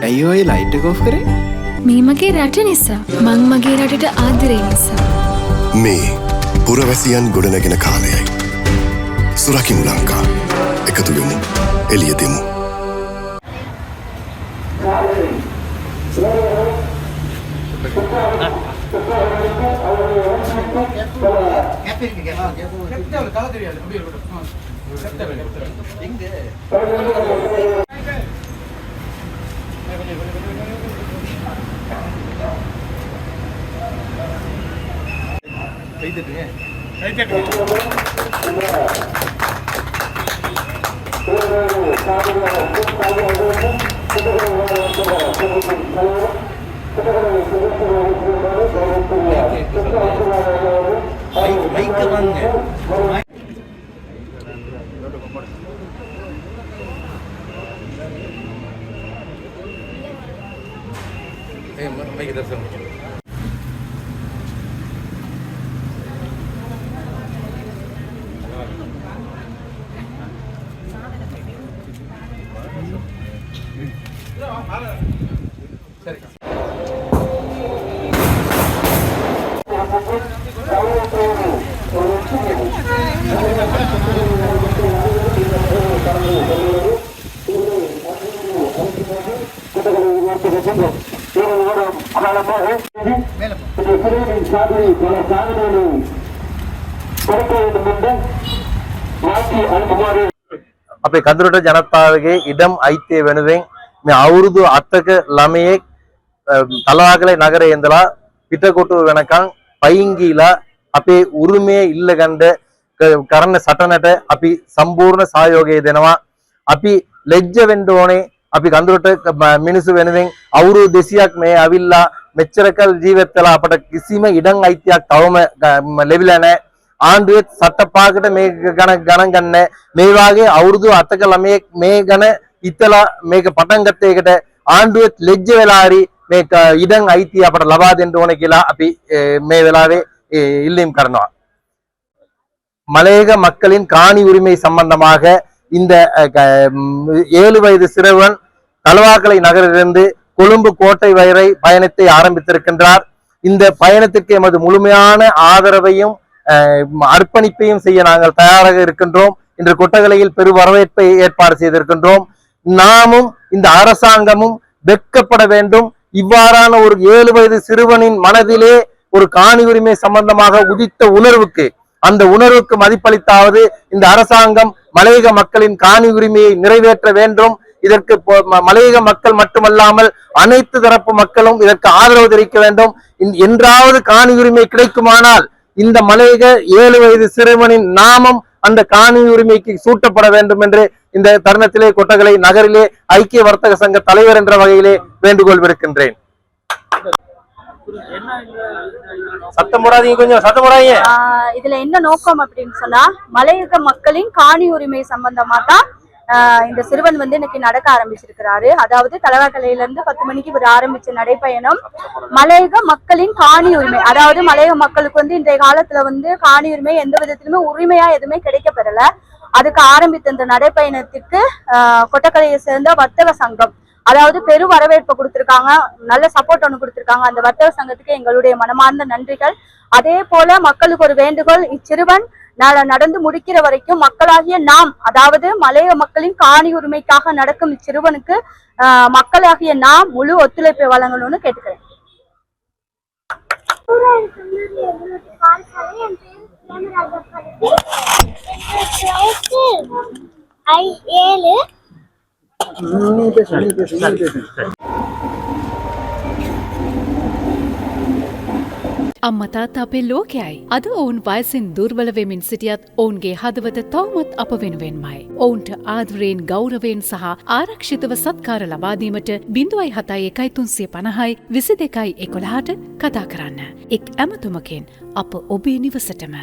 ඇයි ඔය ලයිට් එක ඔෆ් කරේ? මේ මගේ රට නිසා. මං මගේ රටට ආදරේ නිසා. මේ පුරවැසියන් ගොඩනැගෙන කාලයයි. සුරකිමු ලංකා. එකතු වෙමු. එළිය දෙමු. අපේ කඳුරට ජනතාවගේ ඉඩම් අයිතිය වෙනුවෙන් මේ අවුරුදු 7ක ළමයෙක් තලවාකලේ නගරේ ඉඳලා පිටකොටුව වෙනකන් පයින් ගිහිලා අපේ උරුමය ඉල්ලගන්න කරන සටනට අපි සම්පූර්ණ සහයෝගය දෙනවා. අපි ලැජ්ජ වෙන්න ඕනේ. අපි කඳුරට මිනිස්සු වෙනුවෙන් අවුරුදු 200ක් මේ අවිල්ලා මෙච්චරකල් ජීවත් වෙලා අපට කිසිම ඉඩම් අයිතියක් තවම ලැබිලා නැහැ. ආණ්ඩුවේ සටපාකට මේ ගණන් ගන්න මේ වාගේ අවුරුදු 7ක ළමයෙක් මේ ගණ ඉතලා මේක පටන් ගත්ත එකට ආණ්ඩුවේ ලැජ්ජ වෙලා හරි මේක ඉඩම් අයිතිය අපට ලබා දෙන්න ඕනේ කියලා අපි මේ වෙලාවේ இல்லம் කරනවා. மலையக மக்களின் காணி உரிமை சம்பந்தமாக இந்த 7 வயது சிறுவன் தலவாக்கலை நகரிலிருந்து கொழும்பு கோட்டை வரை பயணத்தை ஆரம்பித்திருக்கின்றார். இந்த பயணத்திற்கு எமது முழுமையான ஆதரவையும் அர்ப்பணிப்பையும் செய்ய நாங்கள் தயாராக இருக்கின்றோம். இன்று கொட்டகலையில் பெரு வரவேற்பை ஏற்பாடு செய்திருக்கின்றோம். நாமும் இந்த அரசாங்கமும் வெட்கப்பட வேண்டும். இவ்வாறான ஒரு 7 வயது சிறுவனின் மனதிலே ஒரு காணி உரிமை சம்பந்தமாக உதித்த உணர்வுக்கு அந்த உணர்வுக்கு மதிப்பளித்தாவது இந்த அரசாங்கம் மலையக மக்களின் காணி உரிமையை நிறைவேற்ற வேண்டும். இதற்கு மலையக மக்கள் மட்டுமல்லாமல் அனைத்து தரப்பு மக்களும் இதற்கு ஆதரவு தெரிவிக்க வேண்டும். என்றாவது காணி உரிமை கிடைக்குமானால் இந்த மலையக 7 வயது சிறுவனின் நாமம் அந்த காணி உரிமைக்கு சூட்டப்பட வேண்டும் என்று இந்த தருணத்திலே கொட்டகலை நகரிலே ஐக்கிய வர்த்தக சங்க தலைவர் என்ற வகையிலே வேண்டுகோள் விடுக்கின்றேன். சத்தம் போடாதீங்க, கொஞ்சம் சத்தம் போடாதீங்க. இதுல என்ன நோக்கம் அப்படின்னு சொன்னா மலையக மக்களின் காணி உரிமை சம்பந்தமா தான் இந்த சிறுவன் வந்து இன்னைக்கு நடக்க ஆரம்பிச்சிருக்கிறாரு. அதாவது தலவாக்கலையில இருந்து 10 மணிக்கு இவர் ஆரம்பிச்ச நடைப்பயணம் மலையக மக்களின் காணி உரிமை, அதாவது மலையக மக்களுக்கு வந்து இன்றைய காலத்துல வந்து காணி உரிமை எந்த விதத்திலுமே உரிமையா எதுவுமே கிடைக்க பெறல. அதுக்கு ஆரம்பித்த இந்த நடைப்பயணத்திற்கு கொட்டக்கலையை சேர்ந்த வர்த்தக சங்கம் அதாவது பெரு வரவேற்பு கொடுத்திருக்காங்க, நல்ல சப்போர்ட் ஒன்று கொடுத்திருக்காங்க. அந்த வர்த்தக சங்கத்துக்கு எங்களுடைய மனமார்ந்த நன்றிகள். அதே போல மக்களுக்கு ஒரு வேண்டுகோள், இச்சிறுவன் நடந்து முடிக்கிற வரைக்கும் மக்களாகிய நாம், அதாவது மலையக மக்களின் காணி உரிமைக்காக நடக்கும் இச்சிறுவனுக்கு மக்களாகிய நாம் முழு ஒத்துழைப்பை வழங்கணும்னு கேட்டுக்கிறேன். අම්මා තාත්තා අපේ ලෝකයයි. අද ඔවුන් වයසින් දුර්වල වෙමින් සිටියත් ඔවුන්ගේ හදවත තවමත් අප වෙනුවෙන්මයි. ඔවුන්ට ආදරයෙන් ගෞරවයෙන් සහ ආරක්ෂිතව සත්කාර ලබා දීමට 0.1 350 22 11ට කතා කරන්න. එක් ඇමතුමකින් අප ඔබේ නිවසටම